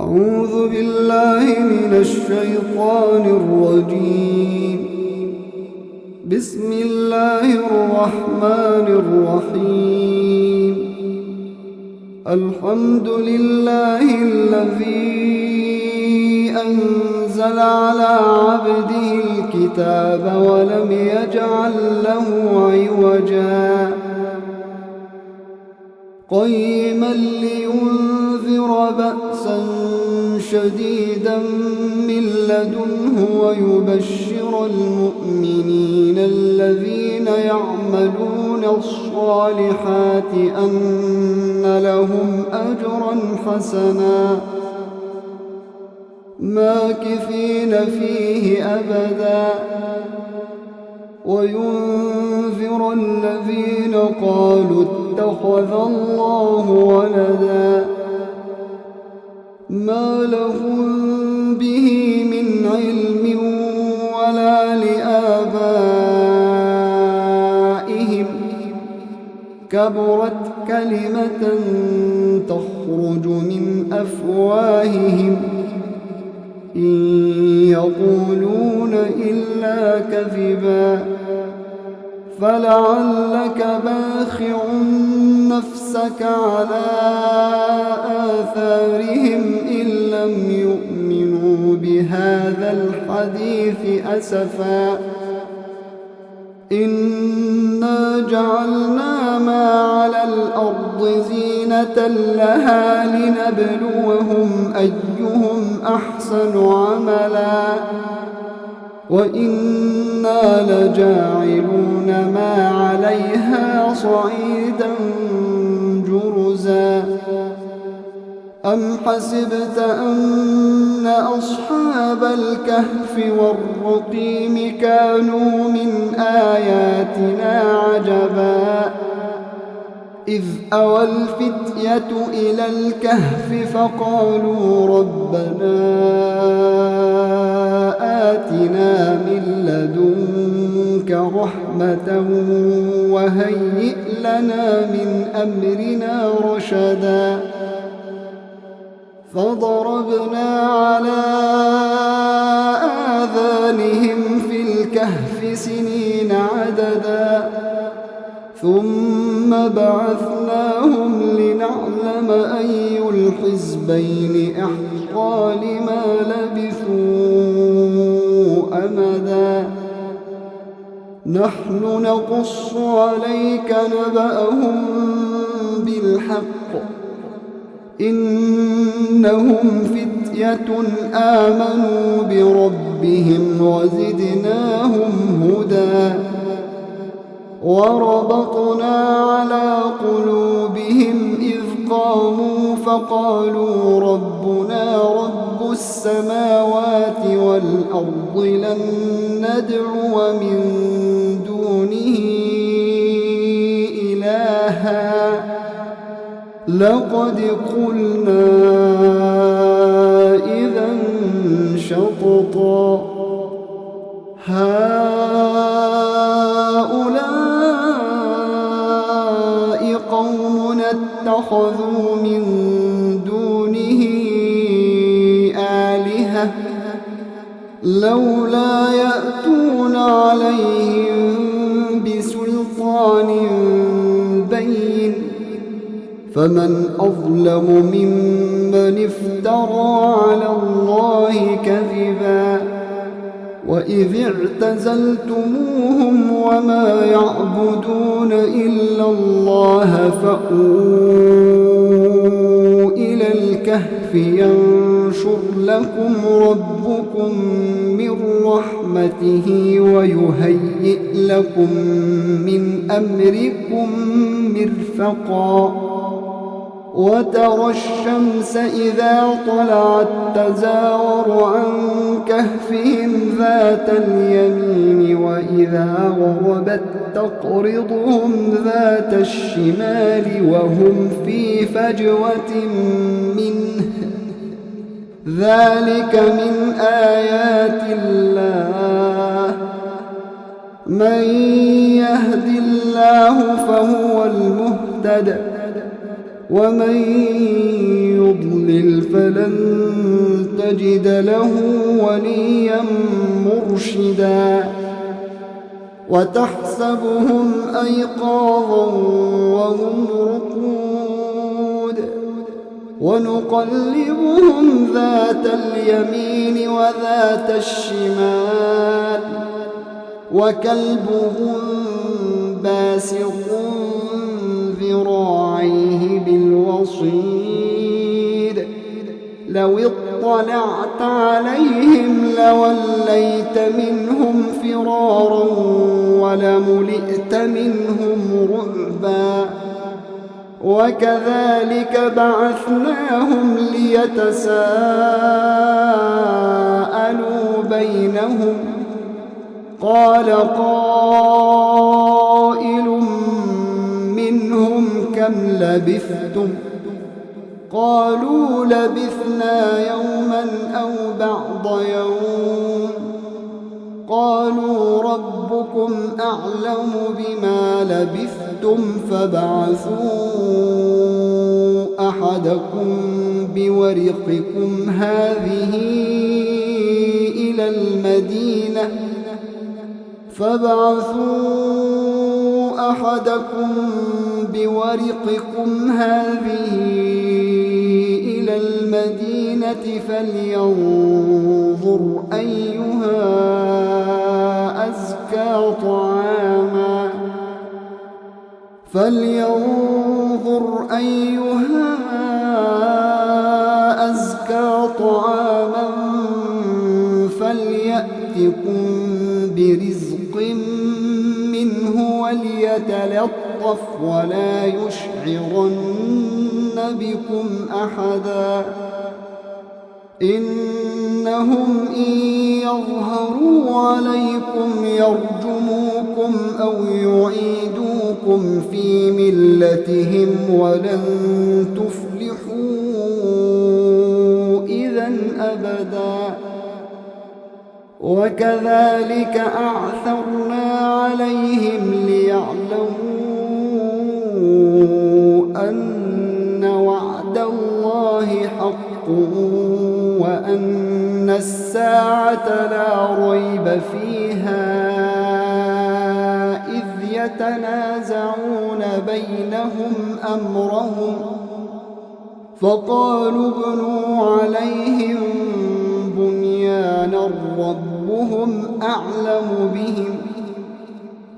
أعوذ بالله من الشيطان الرجيم. بسم الله الرحمن الرحيم. الحمد لله الذي أنزل على عبده الكتاب ولم يجعل له عوجا قيما لينذر بأسا شديدا من لدنه ويبشر المؤمنين الذين يعملون الصالحات أن لهم أجرا حسنا ماكثين فيه أبدا وينذر الذين قالوا اتخذ الله ولدا ما لهم به من علم ولا لآبائهم كبرت كلمة تخرج من أفواههم إن يقولون إلا كذبا فلعلك باخع نفسك على آثارهم إن لم يؤمنوا بهذا الحديث أسفا إنا جعلنا ما على الأرض زينة لها لنبلوهم أيهم أحسن عملا وإنا لجاعلون ما عليها صعيدا جرزا أم حسبت أن أصحاب الكهف والرقيم كانوا من آياتنا عجبا إذ أوى الفتية إلى الكهف فقالوا ربنا آتنا من لدنك رحمة وهيئ لنا من أمرنا رشدا فضربنا على آذانهم في الكهف سنين عددا ثم بعثناهم لنعلم أي الحزبين أحصى لما لبثوا أمدا نحن نقص عليك نبأهم بالحق إنهم فتية آمنوا بربهم وزدناهم هدى وربطنا على قلوبهم إذ قاموا فقالوا ربنا رب السماوات والأرض لن ندعو من دونه إلها لقد قلنا إذا شططا هؤلاء قوم اتخذوا من دونه آلهة لولا يأتون عليهم بسلطان بين فمن أظلم ممن افترى على الله كذبا وإذ اعتزلتموهم وما يعبدون إلا الله فأووا إلى الكهف ينشر لكم ربكم من رحمته ويهيئ لكم من أمركم مرفقا وترى الشمس إذا طلعت تزاور عن كهفهم ذات اليمين وإذا غربت تقرضهم ذات الشمال وهم في فجوة منه ذلك من آيات الله من يهد الله فهو المهتد ومن يضلل فلن تجد له وليا مرشدا وتحسبهم أيقاظا وهم رقود ونقلبهم ذات اليمين وذات الشمال وكلبهم باسط ذراعيه بالوصيد لو اطلعت عليهم لوليت منهم فرارا ولملئت منهم رعبا وكذلك بعثناهم ليتساءلوا بينهم قال قائل منهم كم لبثتم قالوا لبثنا يوما أو بعض يوم قالوا ربكم أعلم بما لبثتم فابعثوا أحدكم بورقكم هذه إلى المدينة فلينظر أيها أزكى طعاما فليأتكم برزق منه وليتلطف ولا يشعرن بكم أحدا إنهم إن يظهروا عليكم يرجموكم أو يعيدوكم في ملتهم ولن تفلحوا إذا أبدا وكذلك أعثرنا عليهم ليعلموا أن وعد الله حق وأن الساعة لا ريب فيها إذ يتنازعون بينهم أمرهم فقالوا ابنوا عليهم بنيانا ربهم أعلم بهم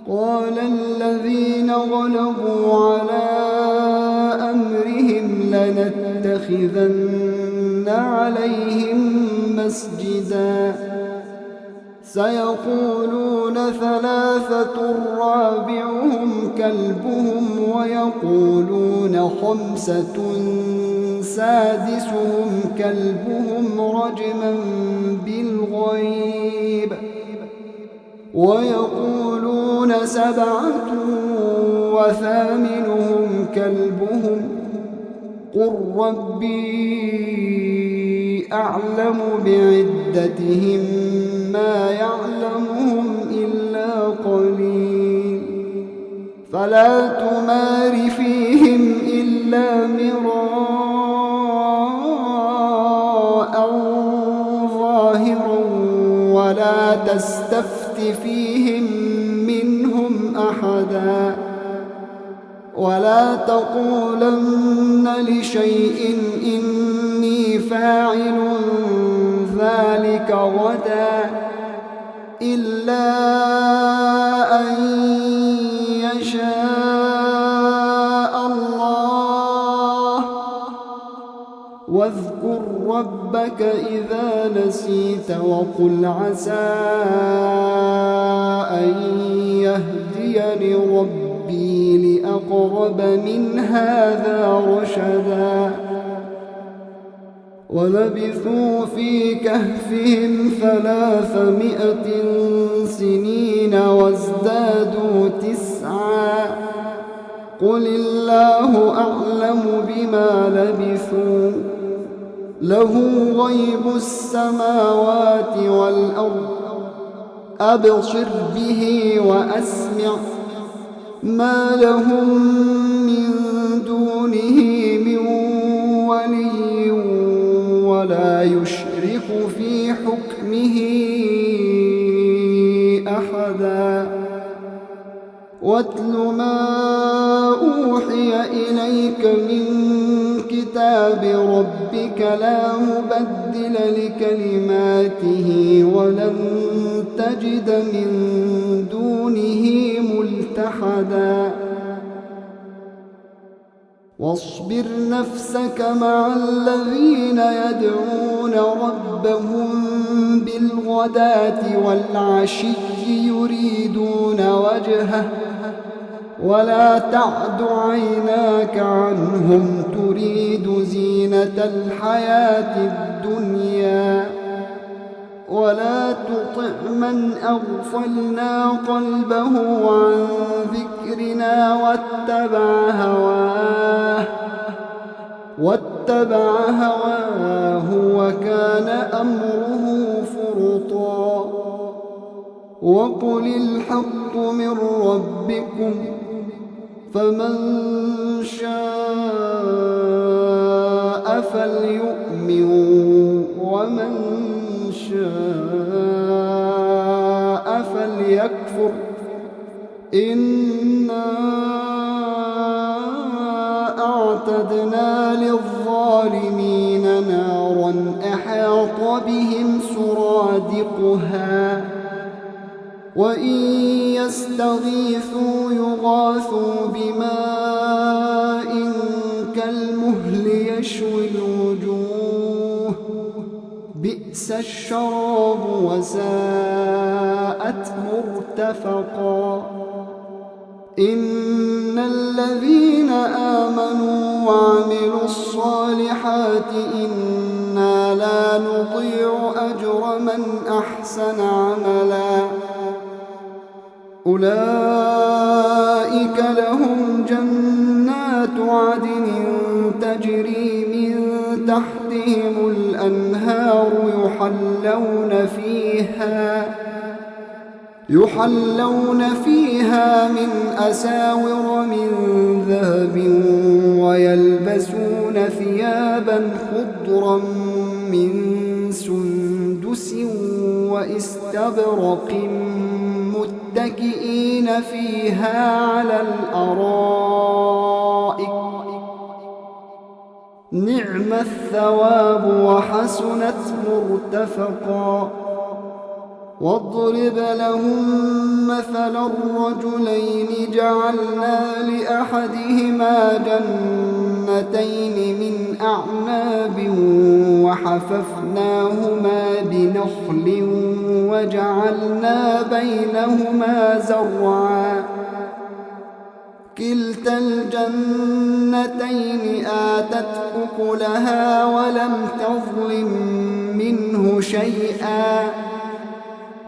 قال الذين غلبوا على أمرهم لنتخذن عليهم مسجدا سيقولون ثلاثة رابعهم كلبهم ويقولون خمسة سادسهم كلبهم رجما بالغيب ويقولون سبعة وثامنهم كلبهم قل ربي أعلم بعدتهم ما يعلمهم إلا قليل فلا تمار فيهم إلا مراء ظاهرا ولا تستفت فيهم منهم أحدا ولا تقولن لشيء إني فاعل ذلك غدا إلا أن يشاء الله واذكر ربك إذا نسيت وقل عسى أن يهديني ربي لأقرب من هذا رشدا ولبثوا في كهفهم 300 سنين وازدادوا 9 قل الله أعلم بما لبثوا له غيب السماوات والأرض أبصر به وأسمع ما لهم من دونه من ولي ولا يشرك في حكمه أحدا واتل ما أوحي إليك من كتاب ربك لا مبدل لكلماته ولن تجد من دونه ملتحدا واصبر نفسك مع الذين يدعون ربهم بالغداة والعشي يريدون وجهه ولا تعد عيناك عنهم تريد زينة الحياة الدنيا ولا تطع من أغفلنا قلبه عن ذكرنا واتبع هواه وكان أمره فرطا وقل الحق من ربكم فمن شاء فليؤمن ومن شاء فليكفر إنا أعتدنا للظالمين نارا أحاط بهم سرادقها وإن يستغيثوا يغاثوا بماء كالمهل يشوي الوجوه بئس الشراب وساءت مرتفقا إن الذين آمنوا وعملوا الصالحات إنا لا نضيع أجر من أحسن عملا أولئك لهم جنات عدن تجري من تحتهم الأنهار يحلون فيها من أساور من ذهب ويلبسون ثيابا خضرا من سندس واستبرق متكئين فيها على الأرائك نعم الثواب وحسنت مرتفقا واضرب لهم مثلا الرجلين جعلنا لأحدهما جنتين من أعناب وحففناهما بنخل وجعلنا بينهما زرعا كلتا الجنتين آتت أكلها ولم تظلم منه شيئا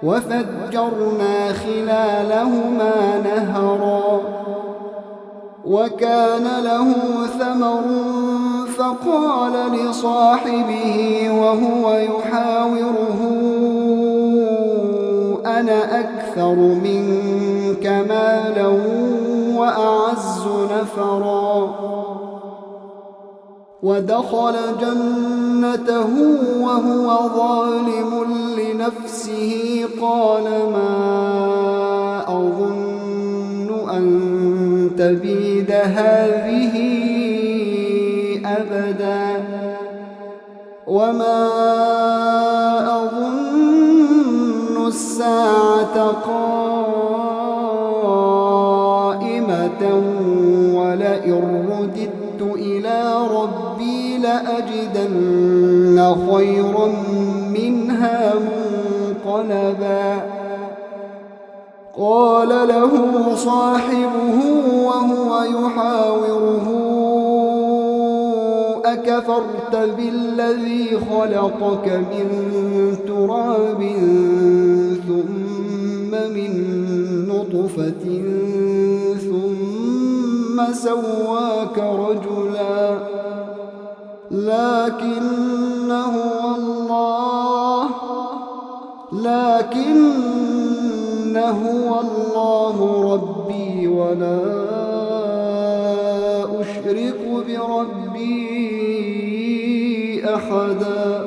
وفجرنا خلالهما نهرا وكان له ثمر فقال لصاحبه وهو يحاوره أنا أكثر منك مالا وأعز نفرا ودخل جنته وهو ظالم لنفسه قال ما أظن أن تبيد هذه أبدا وما أظن الساعة قائمة ولئن رددت إلى ربي لأجدن خيرا منها منقلبا قال له صاحبه وهو يحاوره أكفرت بالذي خلقك من تراب ثم من نطفة ثم سواك رجلا لكن هو الله ربي ولا أشرك بربي أحدا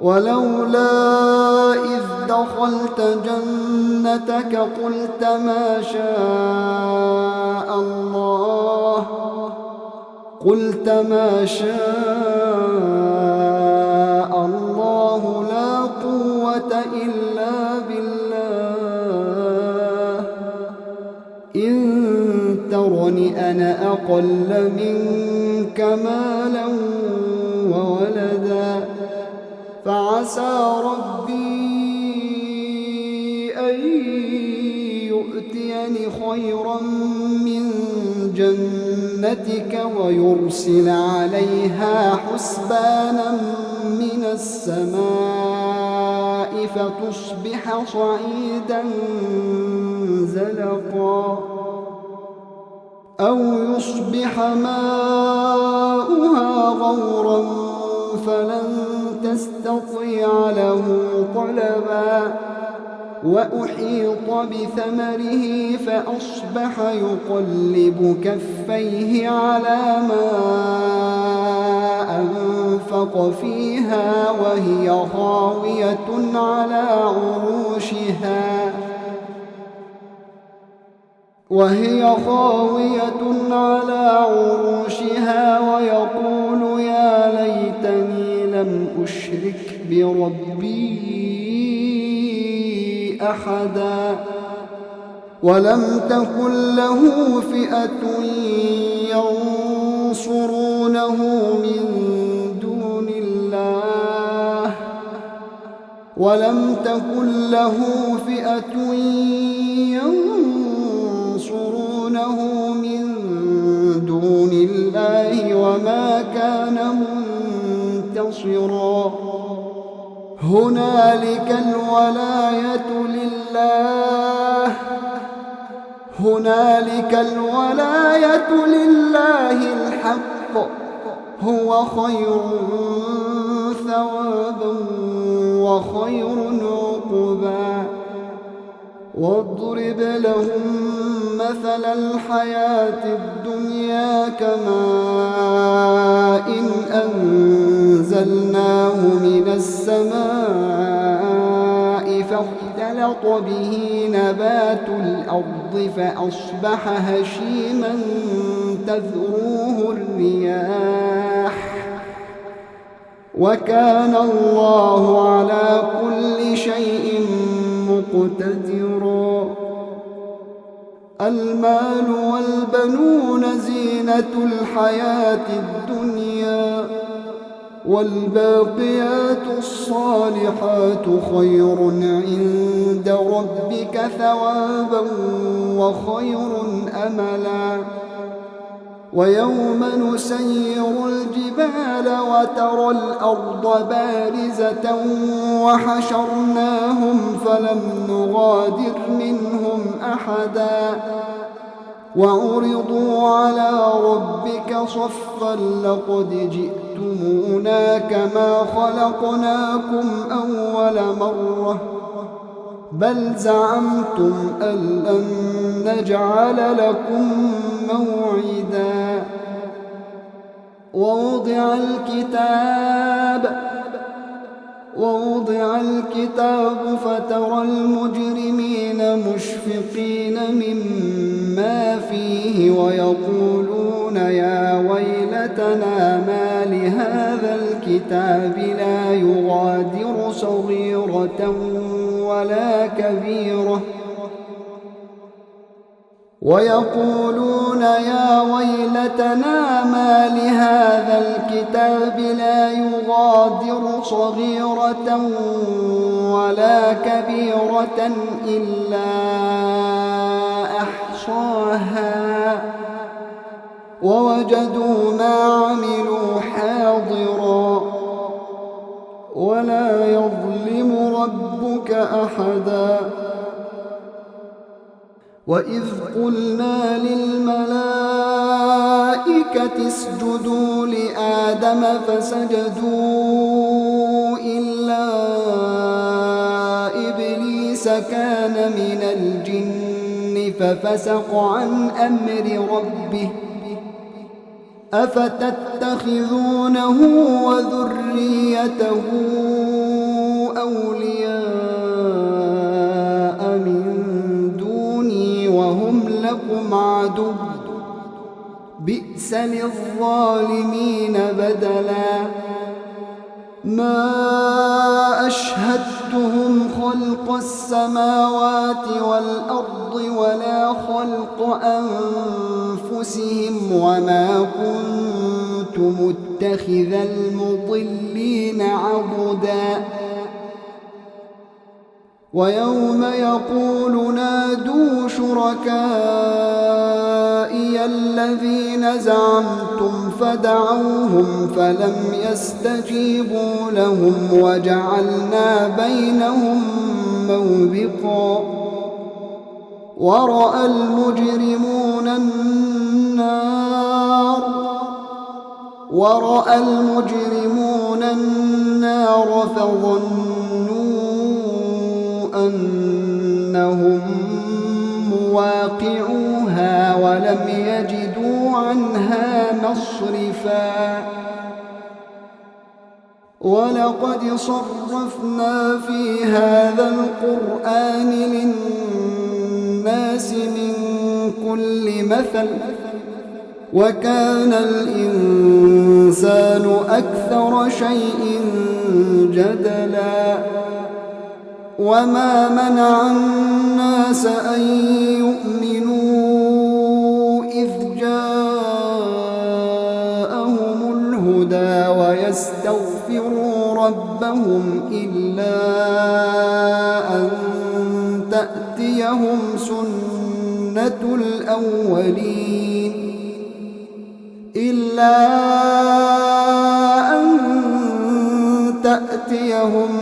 ولولا إذ دخلت جنتك قلت ما شاء الله لا قوة إلا بالله إن ترني أنا أقل منك مالا وولدا فعسى ربي أن يؤتيني خيرا من جنتك ويرسل عليها حسبانا من السماء فتصبح صعيدا زلقا أو يصبح ماؤها غورا فلن تستطيع له طلبا وأحيط بثمره فأصبح يقلب كفيه على ما أنفق فيها وهي خاوية على عروشها ويقول يا ليتني لم أشرك بربي أحدا ولم تكن له فئة ينصرونه من دون الله وما كان منتصرا هنالك الولاية لله الحق هو خير ثوابا وخير عقبا واضرب لهم مثل الحياة الدنيا كماء إن أنزلناه من السماء فاختلط به نبات الأرض فأصبح هشيما تذروه الرياح وكان الله على كل شيء مقتدرا المال والبنون زينة الحياة الدنيا والباقيات الصالحات خير عند ربك ثوابا وخير أملا ويوم نسير الجبال وترى الأرض بارزة وحشرناهم فلم نغادر منهم أحدا وعرضوا على ربك صفا لقد جئتمونا كما خلقناكم أول مرة بل زعمتم أن لن نجعل لكم موعدا ووضع الكتاب فترى المجرمين مشفقين مما فيه ويقولون يا ويلتنا ما لهذا الكتاب لا يغادر صغيرة ولا كبيرة ويقولون يا ويلتنا ما لهذا الكتاب لا يغادر صغيرة ولا كبيرة إلا أحصاها ووجدوا ما عملوا حاضرا ولا يظلم ربك أحدا وإذ قلنا للملائكة اسجدوا لآدم فسجدوا إلا إبليس كان من الجن ففسق عن أمر ربه أفتتخذونه وذريته أولياء من دوني وهم لكم عدو بئس للظالمين بدلا ما أشهدتهم خلق السماوات والأرض ولا خلق أنفسهم وما كنت متخذ المضلين عضدا ويوم يقول نادوا شركائي الذين زعمتم فدعوهم فلم يستجيبوا لهم وجعلنا بينهم موبقا ورأى المجرمون النار فظنوا أنهم مواقعوها ولم يجدوا عنها مصرفا ولقد صرفنا في هذا القرآن للناس من كل مثل وكان الإنسان أكثر شيء جدلا وما منع الناس أن يؤمنوا إذ جاءهم الهدى ويستغفروا ربهم إلا أن تأتيهم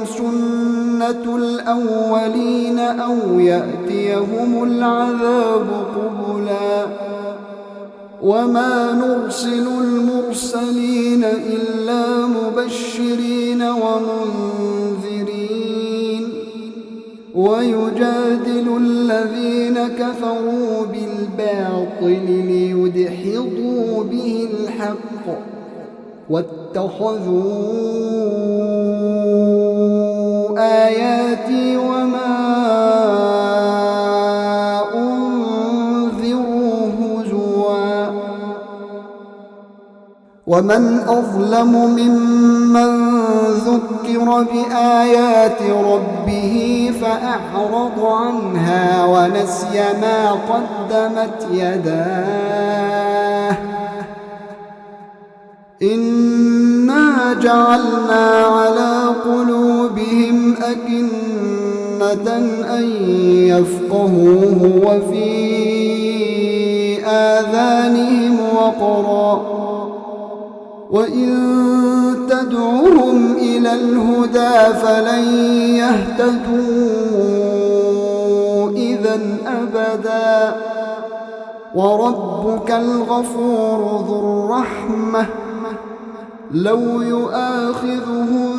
سنة الأولين أو يأتيهم العذاب قبلا وما نرسل المرسلين إلا مبشرين ومنذرين ويجادل الذين كفروا بالباطل ليدحضوا به الحق واتخذوا آياتي وما أنذروا هزوا ومن أظلم ممن ذكر بآيات ربه فأعرض عنها ونسي ما قدمت يداه إنا جعلنا على قلوبهم أكنة أن يفقهوه وفي آذانهم وقرا وإن تدعوهم إلى الهدى فلن يهتدوا إذن أبدا وربك الغفور ذو الرحمة لو يؤاخذهم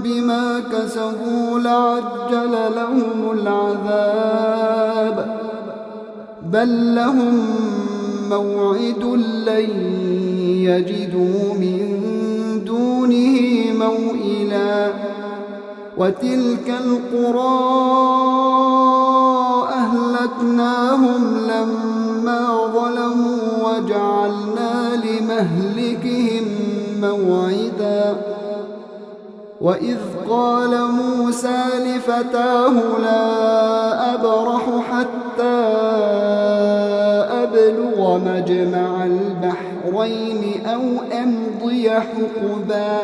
بما كسبوا لعجل لهم العذاب بل لهم موعد لن يجدوا من دونه موئلا وتلك القرى أهلكناهم لما ظلموا وجعلنا لمهلكهم موعدا وإذ قال موسى لفتاه لا أبرح حتى أبلغ مجمع البحرين أو أمضي حقبا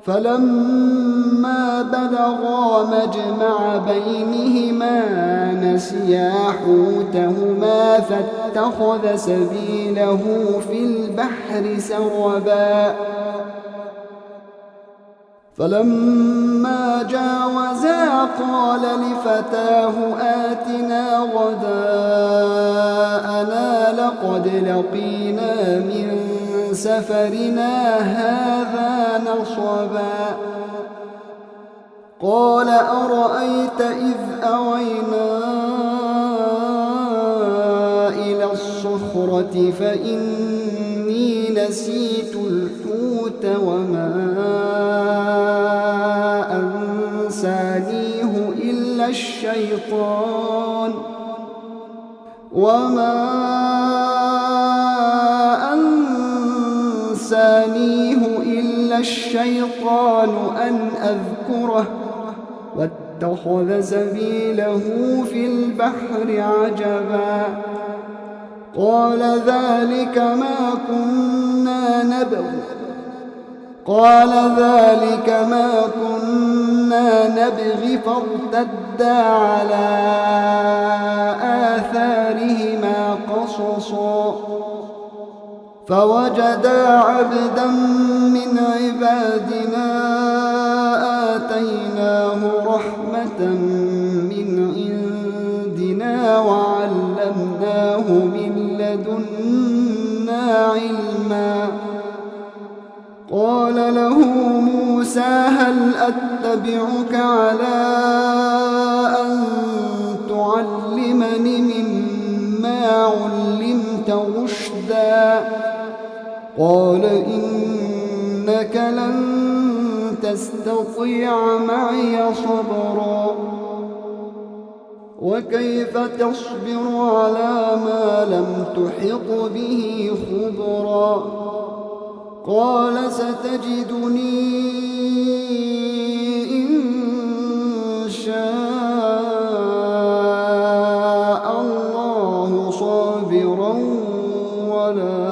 فلما بلغا مجمع بينهما نسيا حوتهما فاتخذ سبيله في البحر سربا فلما جاوزا قال لفتاه آتنا غداءنا لقد لقينا من سفرنا هذا نصبا قال أرأيت إذ أوينا إلى الصخرة فإني نسيت الحوت وما أنسانيه إلا الشيطان أن أذكره واتخذ سبيله في البحر عجبا قال ذلك ما كنا نبغي فارتدا على آثارهما قصصا فوجدا عبدا من عبادنا آتيناه رحمة من عندنا وعلمناه من لدنا علما قال له موسى هل أتبعك على أن تعلمني مما علمت رشدا قال إنك لن تستطيع معي صبرا وكيف تصبر على ما لم تحط به خبرا قال ستجدني إن شاء الله صابرا ولا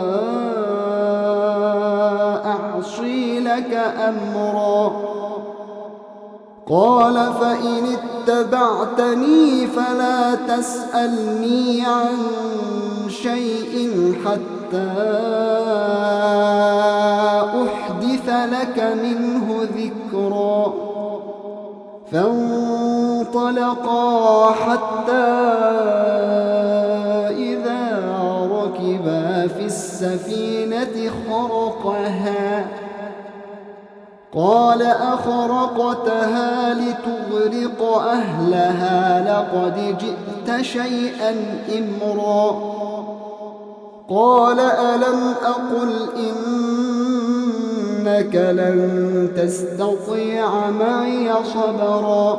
أعصي لك أمرا قال فإن اتبعتني فلا تسألني عن شيء حتى أحدث لك منه ذكرا فانطلقا حتى إذا ركبا في السفينة خرقها قال أخرقتها لتغرق أهلها لقد جئت شيئا إمرا قال ألم أقل إنك لن تستطيع معي صبرا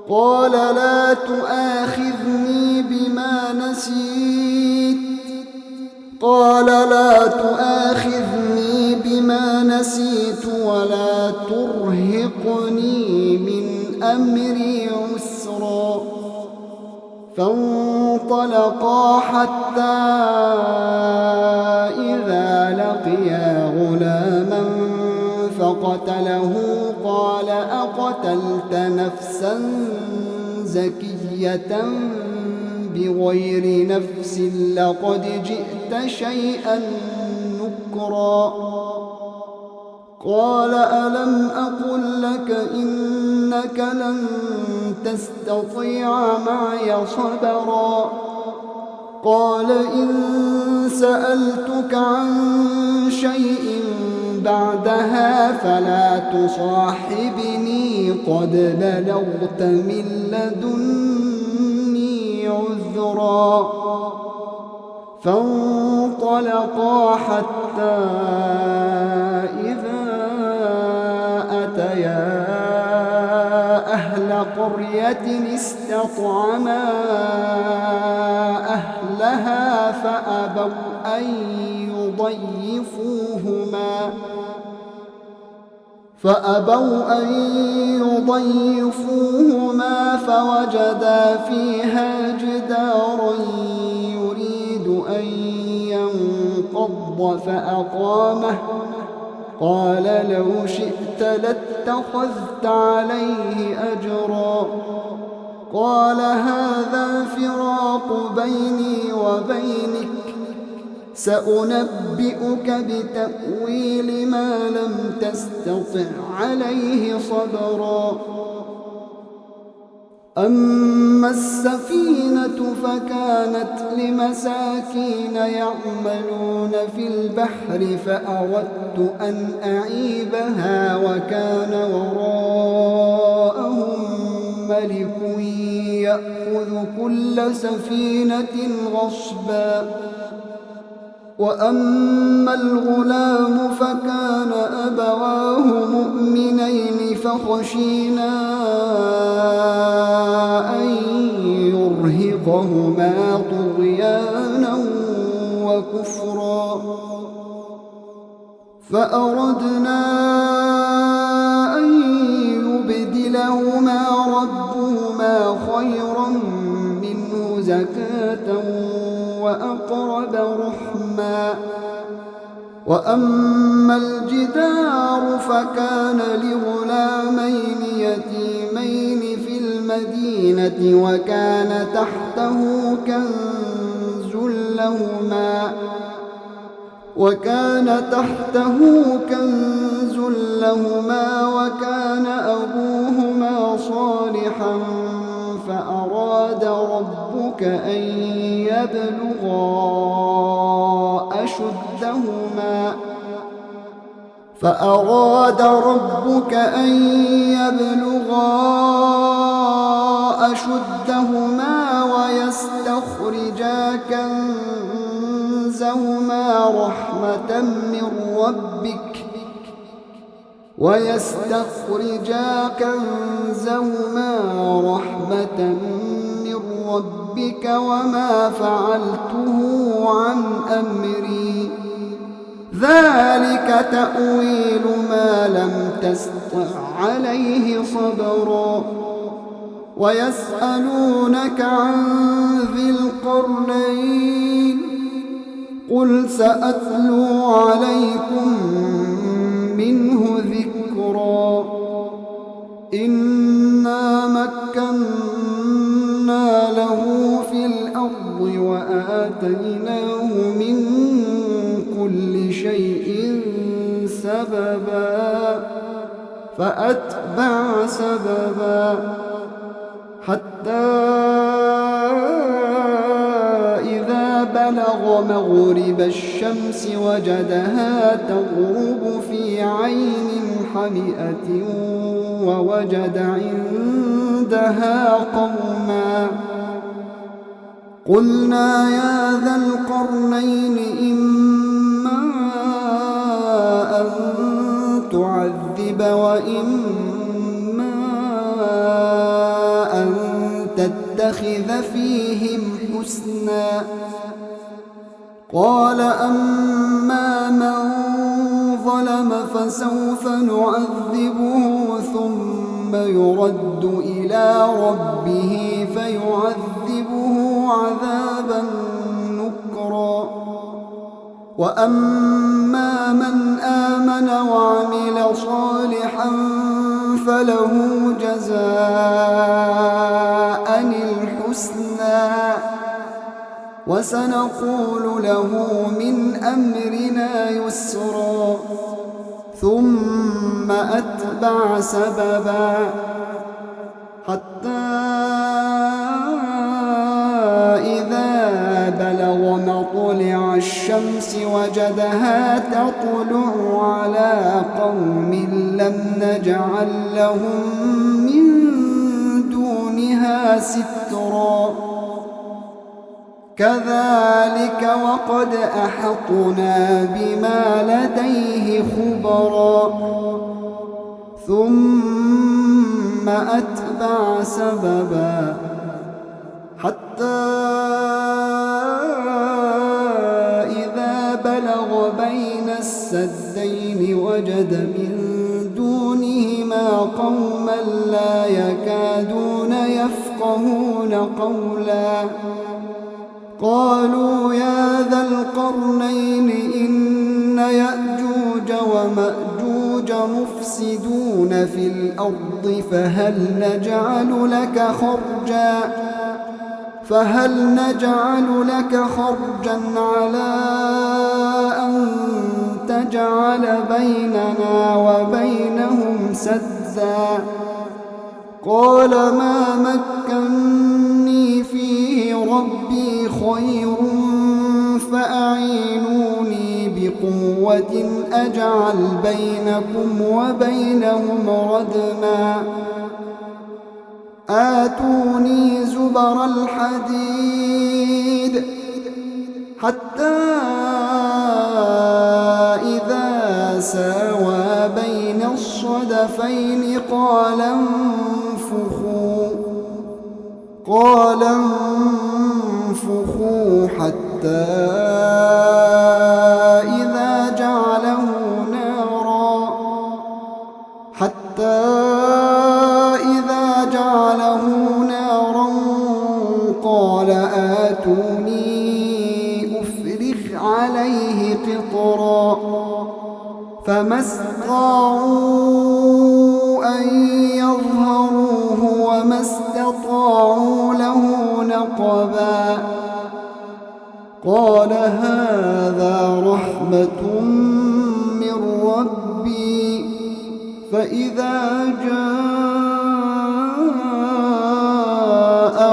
قال لا تؤاخذني بما نسيت ولا ترهقني من أمري عسرا فانطلقا حتى إذا لقيا غلاما فقتله قال أقتلت نفسا زكية بغير نفس لقد جئت شيئا نكرا قال ألم أقل لك إنك لن تستطيع معي صبرا قال إن سألتك عن شيء بعدها فلا تصاحبني قد بلغت من لدني عذرا فانطلقا حتى إذا أتيا أهل قرية استطعما أهلها فأبوا أن يضيفوهما فوجدا فيها جدارا يريد أن ينقض فأقامه قال لو شئت لاتخذت عليه أجرا قال هذا فراق بيني وبينك سأنبئك بتأويل ما لم تستطع عليه صبرا أما السفينة فكانت لمساكين يعملون في البحر فأردت أن أعيبها وكان وراءهم ملك يأخذ كل سفينة غصبا وأما الغلام فكان أبواه مؤمنين فخشينا أن يرهقهما طغيانا وكفرا فأردنا أن يبدلهما ربهما خيرا منه زكاة وأقرب رحما وأما الجدار فكان لغلامين يتيمين في المدينة وكان تحته كنز لهما وكان أبوهما صالحا فأراد ربك أن يبلغا أشدهما ويستخرجا كنزهما رحمة من ربك وما فعلته عن أمري ذلك تأويل ما لم تستطع عليه صبرا ويسألونك عن ذي القرنين قل سأتلو عليكم منه ذكرا إنا مكنا له في الأرض وآتيناه من كل شيء سببا فأتبع سببا حتى إذا بلغ مغرب الشمس وجدها تغرب في عين حمئة ووجد عندها قوما قلنا يا ذا القرنين إما أن تعذب وإما أن تتخذ فيهم حسنا قال أما من ظلم فسوف نعذبه ثم يرد إلى ربه فيعذبه عذابا نكرا وأما من آمن وعمل صالحا فله جزاء الحسنى وسنقول له من أمرنا يسرا ثم أتبع سببا حتى إذا بلغ مطلع الشمس وجدها تطلع على قوم لم نجعل لهم من دونها سترا كذلك وقد أحطنا بما لديه خبرا ثم أتبع سببا حتى إذا بلغ بين السدين وجد من دونهما قوما لا يكادون يفقهون قولا قالوا يا ذا القرنين إن يأجوج ومأجوج مفسدون في الأرض فهل نجعل لك خرجا على أن تجعل بيننا وبينهم سدا قال ما مكني فيه ربي خير فأعينوني بقوة أجعل بينكم وبينهم ردما آتوني زبر الحديد حتى إذا ساوى بين الصدفين قال انفخوا حتى إذا جعله نارا قال آتوني أفرغ عليه قطرا فما استطاعوا أن يظهروه وما استطاعوا له نقبا قال هذا رحمة من ربي فإذا جاء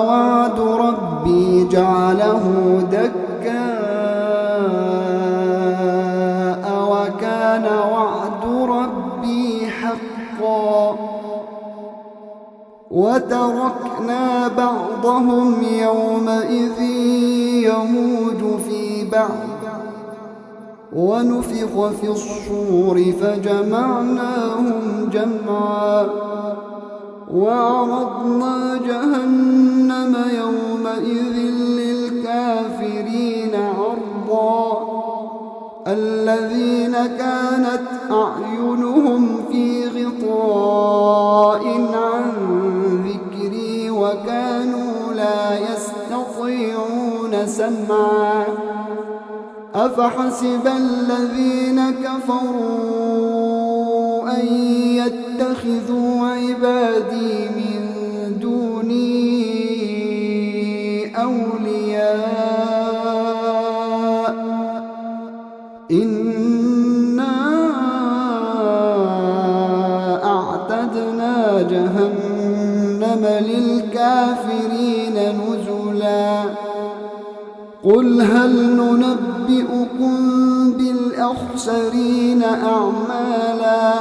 وعد ربي جعله دكاء وكان وعد ربي حقا وتركنا بعضهم يومئذ يموج في بعض ونفخ في الصور فجمعناهم جمعا وعرضنا جهنم يومئذ للكافرين عرضا الذين كانت أعينهم في غطاء عن ذكري وكانوا لا يستطيعون سمعا أفحسب الذين كفروا أن يتخذوا عبادي من دوني أولياء إنا أعتدنا جهنم للكافرين نزلا قل هل ننبئكم بالأخسرين أعمالا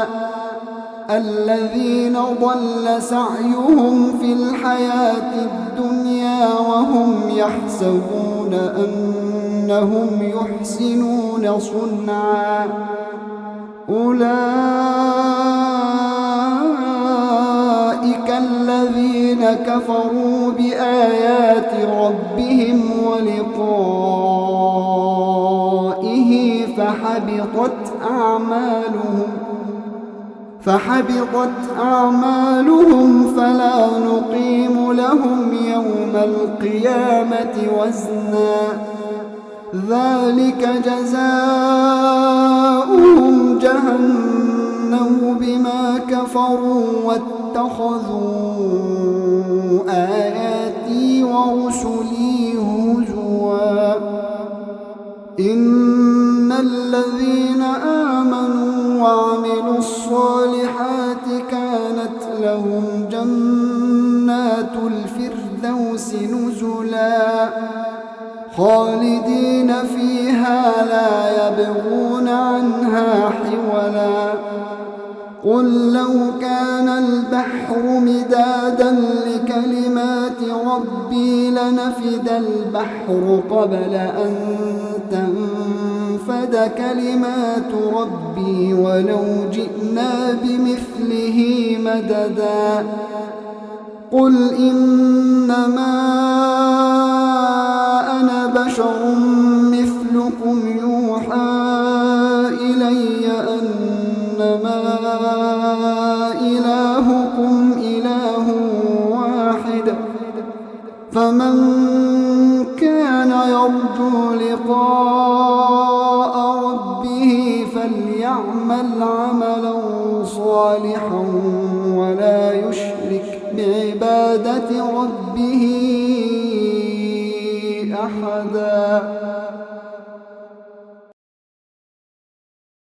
الذين ضل سعيهم في الحياة الدنيا وهم يحسبون أنهم يحسنون صنعا أولئك الذين كفروا بآيات ربهم ولقائه فحبطت أعمالهم فلا نقيم لهم يوم القيامة وزنا ذلك جزاؤهم جهنم بما كفروا واتخذوا آياتي ورسلي هزوا إن الذين آمنوا وعملوا الصالحات كانت لهم جنات الفردوس نزلا خالدين فيها لا يبغون عنها حولا قل لو كان البحر مدادا لكلمات ربي لنفد البحر قبل أن تنفد كلمات ربي ولو جئنا بمثله مددا قل إنما أنا بشر مثلكم يوحى إلي أنما إلهكم إله واحد فمن كان يرجو لقاء ربه فليعمل عملا صالحا ولا يشرك بعبادة ربه أحدا.